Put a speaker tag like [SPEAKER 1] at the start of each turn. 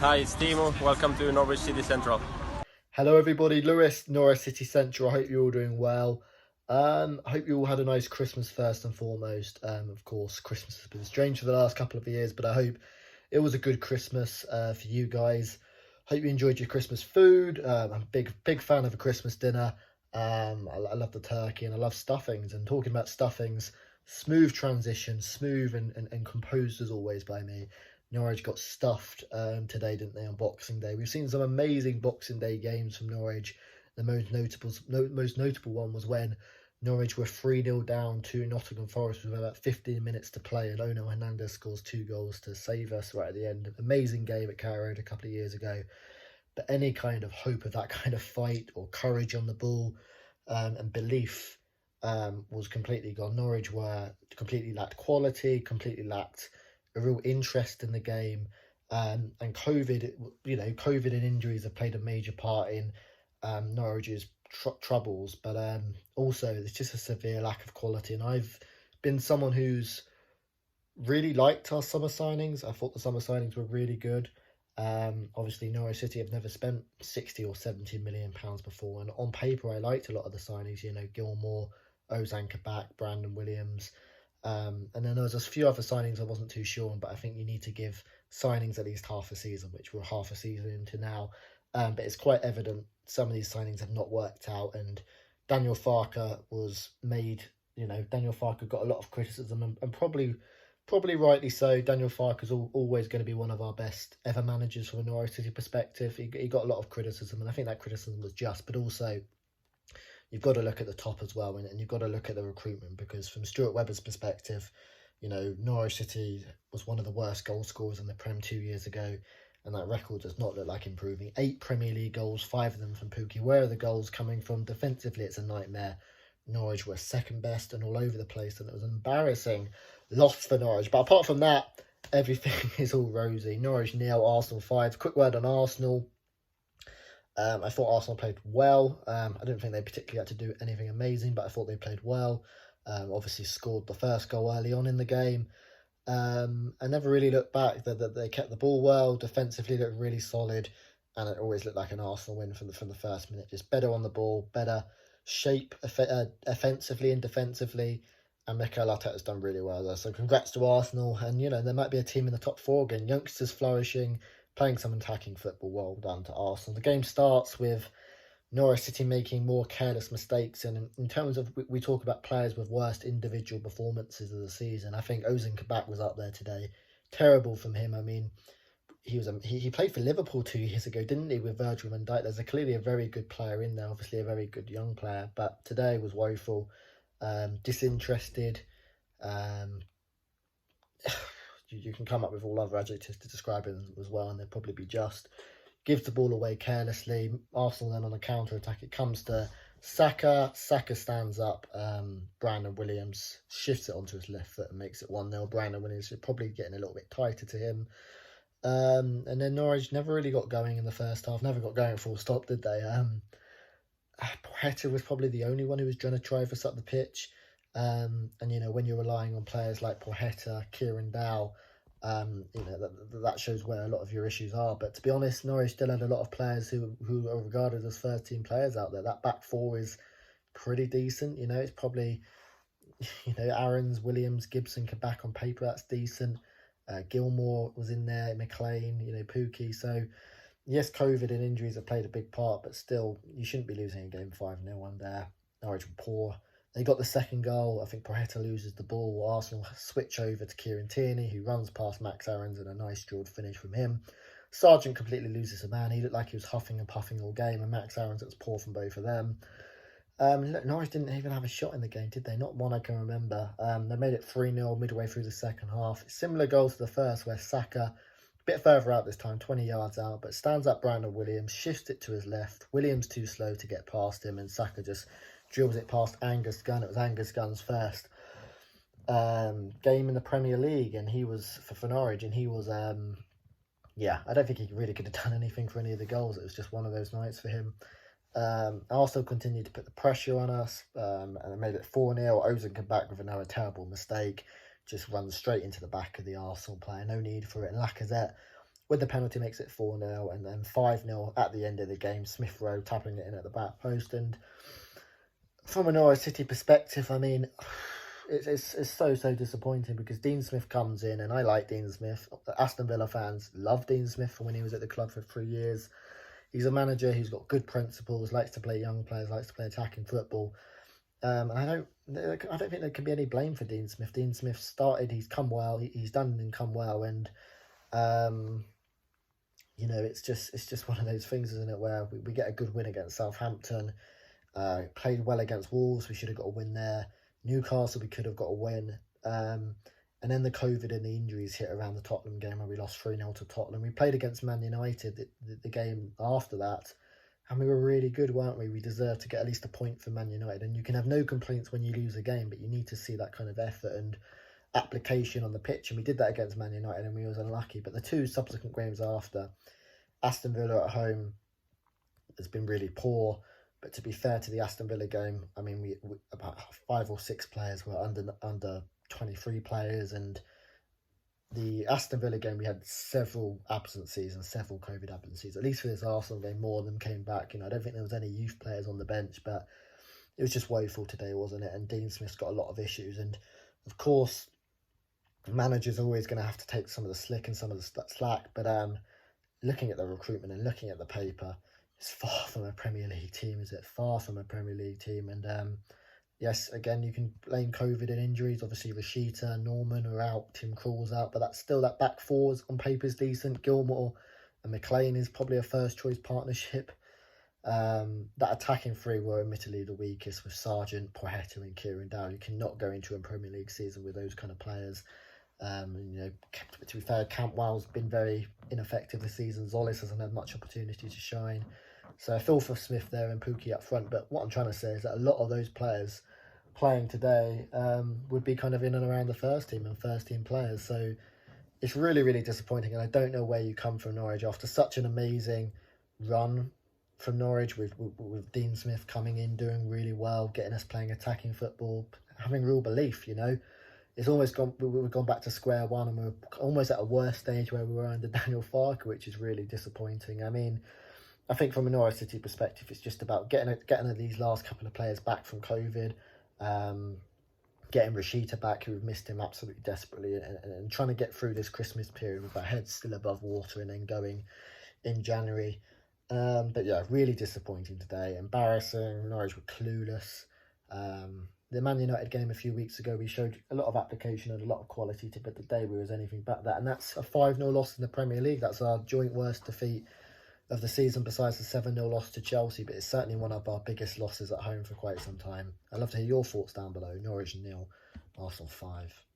[SPEAKER 1] Hi, it's Timo. Welcome to Norwich City Central.
[SPEAKER 2] Hello everybody, Lewis, Norwich City Central. I hope you're all doing well. I hope you all had a nice Christmas first and foremost. Of course, Christmas has been strange for the last couple of years, but I hope it was a good Christmas for you guys. Hope you enjoyed your Christmas food. I'm a big fan of a Christmas dinner. I love the turkey and I love stuffings. And talking about stuffings, smooth transition, smooth and composed as always by me. Norwich got stuffed today, didn't they, on Boxing Day? We've seen some amazing Boxing Day games from Norwich. The most notable one was when Norwich were 3-0 down to Nottingham Forest with about 15 minutes to play, and Ono Hernandez scores 2 goals to save us right at the end. Amazing game at Carrow Road a couple of years ago. But any kind of hope of that kind of fight or courage on the ball and belief was completely gone. Norwich were completely lacked quality, completely lacked a real interest in the game. And COVID, COVID and injuries have played a major part in Norwich's troubles. But also, there's just a severe lack of quality. And I've been someone who's really liked our summer signings. I thought the summer signings were really good. Obviously, Norwich City have never spent 60 or 70 million pounds before, and on paper, I liked a lot of the signings. You know, Gilmore, Ozan Kabak, Brandon Williams, and then there was a few other signings I wasn't too sure on. But I think you need to give signings at least half a season, which we're half a season into now. But it's quite evident some of these signings have not worked out, and Daniel Farke was made. Daniel Farke got a lot of criticism, and probably rightly so. Daniel Farke is always going to be one of our best ever managers from a Norwich City perspective. He got a lot of criticism, and I think that criticism was just. But also, you've got to look at the top as well, and you've got to look at the recruitment, because from Stuart Webber's perspective, Norwich City was one of the worst goal scorers in the Prem 2 years ago, and that record does not look like improving. 8 Premier League goals, 5 of them from Pukki. Where are the goals coming from? Defensively, it's a nightmare. Norwich were second best and all over the place, and it was an embarrassing loss for Norwich. But apart from that, everything is all rosy. Norwich 0, Arsenal 5. Quick word on Arsenal. I thought Arsenal played well. I didn't think they particularly had to do anything amazing, but I thought they played well. Obviously scored the first goal early on in the game. I never really looked back. They kept the ball well. Defensively looked really solid, and it always looked like an Arsenal win from the first minute. Just better on the ball, better shape offensively and defensively, and Mikel Arteta's done really well there. So congrats to Arsenal, and there might be a team in the top 4 again. Youngsters flourishing, playing some attacking football. Well done to Arsenal. The game starts with Norwich City making more careless mistakes, and in terms of, we talk about players with worst individual performances of the season, I think Ozan Kabak was up there today. Terrible from him. I mean, he played for Liverpool 2 years ago, didn't he, with Virgil van Dijk? There's clearly a very good player in there, obviously a very good young player, but today was woeful, disinterested. You can come up with all other adjectives to describe him as well, and they'd probably be just. Gives the ball away carelessly. Arsenal then on a counter-attack. It comes to Saka. Saka stands up. Brandon Williams shifts it onto his left foot and makes it 1-0. Brandon Williams is probably getting a little bit tighter to him. And then Norwich never really got going in the first half. Never got going full stop, did they? Battered was probably the only one who was trying to drive us up the pitch. And when you're relying on players like Porheta, Kieran Dow, that shows where a lot of your issues are. But to be honest, Norwich still had a lot of players who are regarded as first team players out there. That back 4 is pretty decent. It's probably Aarons, Williams, Gibson, Kabak on paper, that's decent. Gilmore was in there, McLean, Pukki. So yes, COVID and injuries have played a big part, but still, you shouldn't be losing a game 5-0 on there. Norwich were poor. They got the second goal. I think Porheta loses the ball. Arsenal switch over to Kieran Tierney, who runs past Max Aarons, and a nice drilled finish from him. Sargent completely loses a man. He looked like he was huffing and puffing all game, and Max Aarons, it was poor from both of them. Norwich didn't even have a shot in the game, did they? Not one I can remember. They made it 3-0 midway through the second half. Similar goal to the first, where Saka, a bit further out this time, 20 yards out, but stands up Brandon Williams, shifts it to his left. Williams too slow to get past him, and Saka just drills it past Angus Gunn. It was Angus Gunn's first game in the Premier League, and he was for Norwich, and he was I don't think he really could have done anything for any of the goals. It was just one of those nights for him. Arsenal continued to put the pressure on us, and they made it 4-0. Ozan came back with another terrible mistake, just runs straight into the back of the Arsenal player. No need for it. And Lacazette with the penalty makes it 4-0, and then 5-0 at the end of the game. Smith Rowe tapping it in at the back post. And from a Norwich City perspective, I mean, it's so disappointing, because Dean Smith comes in, and I like Dean Smith. Aston Villa fans love Dean Smith from when he was at the club for 3 years. He's a manager who's got good principles, likes to play young players, likes to play attacking football. I don't think there can be any blame for Dean Smith. Dean Smith started, he's come well, he's done and come well, and you know, it's just one of those things, isn't it, where we get a good win against Southampton, played well against Wolves, we should have got a win there. Newcastle, we could have got a win. And then the COVID and the injuries hit around the Tottenham game, where we lost 3-0 to Tottenham. We played against Man United the game after that, and we were really good, weren't we? We deserved to get at least a point for Man United. And you can have no complaints when you lose a game, but you need to see that kind of effort and application on the pitch. And we did that against Man United, and we was unlucky. But the two subsequent games after, Aston Villa at home has been really poor. But to be fair to the Aston Villa game, I mean, we about 5 or 6 players were under 23 players, and the Aston Villa game, we had several absences and several COVID absences. At least for this Arsenal game, more of them came back. You know, I don't think there was any youth players on the bench, but it was just woeful today, wasn't it? And Dean Smith's got a lot of issues, and of course, the manager's always going to have to take some of the slick and some of the slack. But looking at the recruitment and looking at the paper, it's far from a Premier League team, is it? Far from a Premier League team, and yes, again, you can blame COVID and injuries. Obviously, Rashida, Norman are out, Tim Krul's out, but that's still, that back four on paper is decent. Gilmore and McLean is probably a first-choice partnership. That attacking three were admittedly the weakest, with Sargent, Poeta and Kieran Dowd. You cannot go into a Premier League season with those kind of players. You know, to be fair, Campbell's been very ineffective this season. Zolis hasn't had much opportunity to shine. So I feel for Smith there and Pookie up front. But what I'm trying to say is that a lot of those players playing today would be kind of in and around the first team and first team players. So it's really disappointing. And I don't know where you come from, Norwich, after such an amazing run from Norwich with Dean Smith coming in, doing really well, getting us playing attacking football, having real belief, you know. It's almost gone, we've gone back to square one, and we're almost at a worse stage where we were under Daniel Farke, which is really disappointing. I mean, I think from a Norwich City perspective, it's just about getting these last couple of players back from COVID, getting Rashida back, who we've missed him absolutely desperately, and trying to get through this Christmas period with our heads still above water, and then going in January. But yeah, really disappointing today. Embarrassing. Norwich were clueless. The Man United game a few weeks ago, we showed a lot of application and a lot of quality, but today we was anything but that. And that's a 5-0 loss in the Premier League. That's our joint worst defeat of the season, besides the 7-0 loss to Chelsea, but it's certainly one of our biggest losses at home for quite some time. I'd love to hear your thoughts down below. Norwich 0, Arsenal 5.